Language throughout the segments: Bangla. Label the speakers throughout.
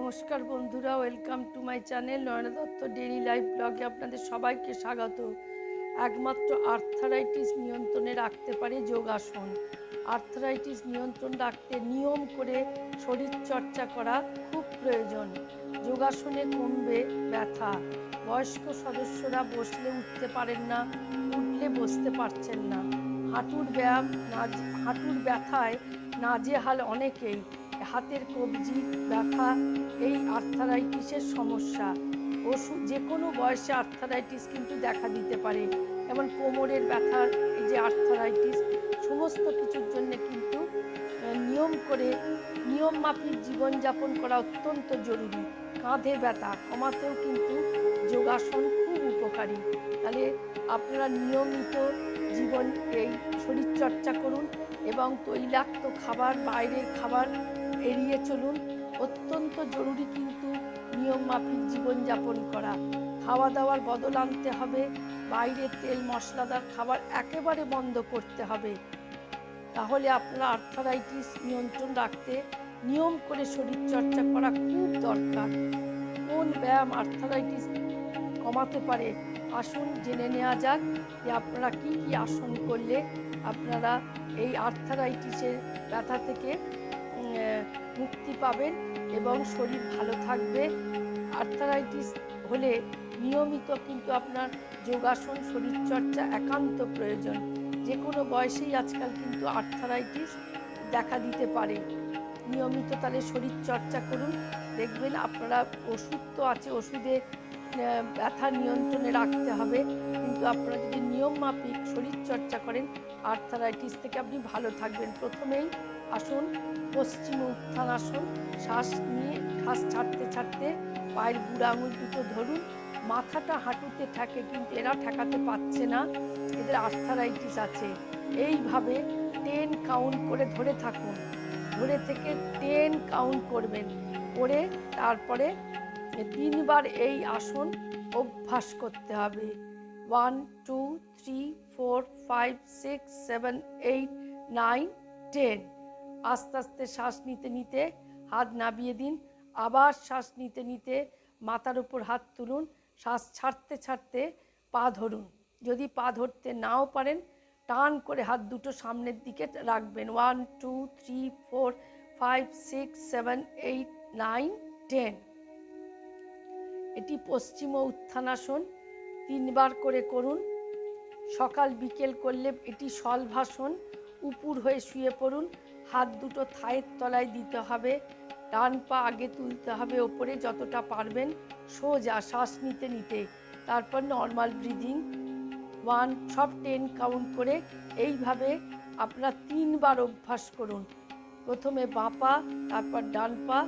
Speaker 1: নমস্কার বন্ধুরা, welcome to my channel Nayana Dutta daily life ব্লগে আপনাদের সবাইকে স্বাগত। একমাত্র আর্থারাইটিস নিয়ন্ত্রণে রাখতে পারে যোগাসন। আর্থারাইটিস নিয়ন্ত্রণ রাখতে নিয়ম করে শরীরচর্চা করা খুব প্রয়োজন। যোগাসনে কমবে ব্যথা। বয়স্ক সদস্যরা বসলে উঠতে পারেন না, উঠলে বসতে পারছেন না। হাঁটুর ব্যথায় নাজেহাল অনেকেই। হাতের কবজি ব্যথা এই আর্থারাইটিসের সমস্যা। যে কোনো বয়সে আর্থারাইটিস কিন্তু দেখা দিতে পারে। যেমন কোমরের ব্যথার এই যে আর্থারাইটিস, সমস্ত কিছুর জন্য কিন্তু নিয়ম মাফিক জীবনযাপন করা অত্যন্ত জরুরি। কাঁধে ব্যথা কমাতেও কিন্তু যোগাসন খুব উপকারী। তাহলে আপনারা নিয়মিত এই শরীরচর্চা করুন এবং তৈলাক্ত খাবার, বাইরের খাবার এড়িয়ে চলুন। অত্যন্ত জরুরি কিন্তু নিয়ম মাফিক জীবনযাপন করা। খাওয়া দাওয়ার বদল আনতে হবে। বাইরের তেল মশলাদার খাবার একেবারে বন্ধ করতে হবে। তাহলে আপনারা আর্থারাইটিস নিয়ন্ত্রণ রাখতে নিয়ম করে শরীরচর্চা করা খুব দরকার। কোন ব্যায়াম আর্থারাইটিস কমাতে পারে আসুন জেনে নেওয়া যাক যে আপনারা কি কি আসন করলে আপনারা এই আর্থারাইটিসের ব্যথা থেকে মুক্তি পাবেন এবং শরীর ভালো থাকবে। আর্থারাইটিস হলে নিয়মিত কিন্তু আপনার যোগাসন, শরীরচর্চা একান্ত প্রয়োজন। যে কোনো বয়সেই আজকাল কিন্তু আর্থারাইটিস দেখা দিতে পারে। নিয়মিত তাহলে শরীরচর্চা করুন, দেখবেন আপনারা ওষুধ তো আছে, ওষুধে ব্যথা নিয়ন্ত্রণে রাখতে হবে, কিন্তু আপনারা যদি নিয়ম মাফিক শরীরচর্চা করেন আর্থারাইটিস থেকে আপনি ভালো থাকবেন। প্রথমেই আসুন পশ্চিম উত্থানাসন। শ্বাস নিয়ে শ্বাস ছাড়তে ছাড়তে পায়ের বুড়া আঙুল দুটো ধরুন। মাথাটা হাঁটুতে ঠেকে, কিন্তু এরা ঠেকাতে পারছে না, এদের আর্থারাইটিস আছে। এইভাবে 10 কাউন্ট করে ধরে থাকুন। ধরে থেকে 10 কাউন্ট করবেন, করে তারপরে 3 বার এই আসন অভ্যাস করতে হবে। 1 2 3 4 5 6 7 8 9 10। আস্তে আস্তে শ্বাস নিতে নিতে হাত নামিয়ে দিন। আবার শ্বাস নিতে নিতে মাথার উপর হাত তুলুন। শ্বাস ছাড়তে ছাড়তে পা ধরুন। যদি পা ধরতে নাও পারেন, টান করে হাত দুটো সামনের দিকে রাখবেন। 1 2 3 4 5 6 7 8 9 10। এটি পশ্চিম উত্থানাসন 3 বার করে করুন। সকাল বিকেল করলে এটি শলভাসন। উপুর হয়ে শুয়ে পড়ুন। হাত দুটো থায়ের তলায় দিতে হবে। ডান পা আগে তুলতে হবে ওপরে যতটা পারবেন, সোজা শ্বাস নিতে নিতে। তারপর নর্মাল ব্রিদিং। 1 সব 10 কাউন্ট করে এইভাবে আপনারা 3 বার অভ্যাস করুন। প্রথমে বাঁ পা, তারপর ডান পা,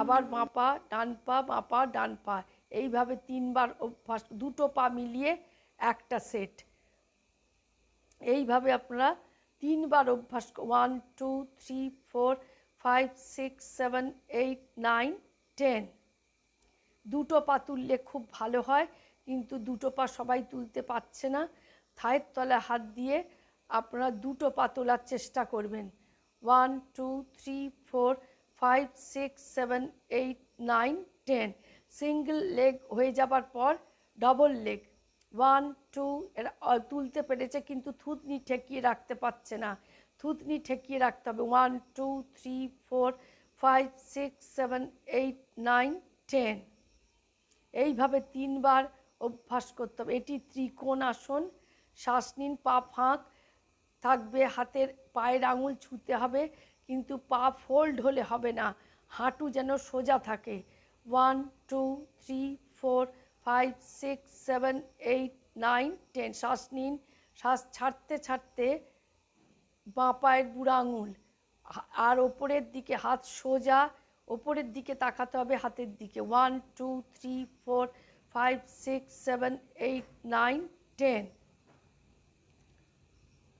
Speaker 1: আবার বাঁ পা, ডান পা, বাঁ পা, ডান পা। এইভাবে 3 বার অভ্যাস, দুটো পা মিলিয়ে একটা সেট। এইভাবে আপনারা 3 বার অভ্যাস 1 2 3 4 5 6 7 8 9 10। দুটো পা তুললে খুব ভালো হয়, কিন্তু দুটো পা সবাই তুলতে পারছে না। থায়ের তলায় হাত দিয়ে আপনারা দুটো পা তোলার চেষ্টা করবেন। 1 2 3 4 5 6 7 8 9 10। সিঙ্গল লেগ হয়ে যাবার পর ডবল লেগ। 1 2 এরা তুলতে পেরেছে, কিন্তু থুতনি ঠেকিয়ে রাখতে পারছে না। থুতনি ঠেকিয়ে রাখতে হবে। 1 2 3 4 5 6 7 8 9 10। এইভাবে 3 বার অভ্যাস করতে হবে। এটি ত্রিকোণ আসন। শ্বাস নিন, পা ফাঁক থাকবে, হাতের পায়ের আঙুল ছুঁতে হবে, কিন্তু পা ফোল্ড হলে হবে না, হাঁটু যেন সোজা থাকে। 1 2 3 4 5 6 7 8 9 10। শ্বাস নিন, শ্বাস ছাড়তে ছাড়তে বাঁ পায়ের বুড়া আঙুল আর ওপরের দিকে হাত সোজা, ওপরের দিকে তাকাতে হবে, হাতের দিকে। 1 2 3 4 5 6 7 8 9 10।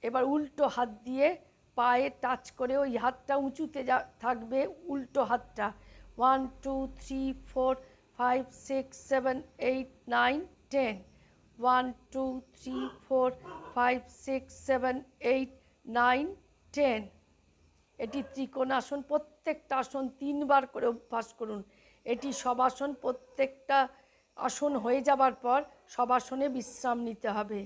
Speaker 1: এবার উল্টো হাত দিয়ে পায়ে টাচ করে ওই হাতটা উঁচুতে থাকবে, উল্টো হাতটা। 1 2 3 4 5 6 7 8 9 10। 1 2 3 4 5 6 7 8 9 10। এটি ত্রিকোণাসন। প্রত্যেকটা আসন 3 বার করে অভ্যাস করুন। এটি শবাসন। প্রত্যেকটা আসন হয়ে যাবার পর শবাসনে বিশ্রাম নিতে হবে।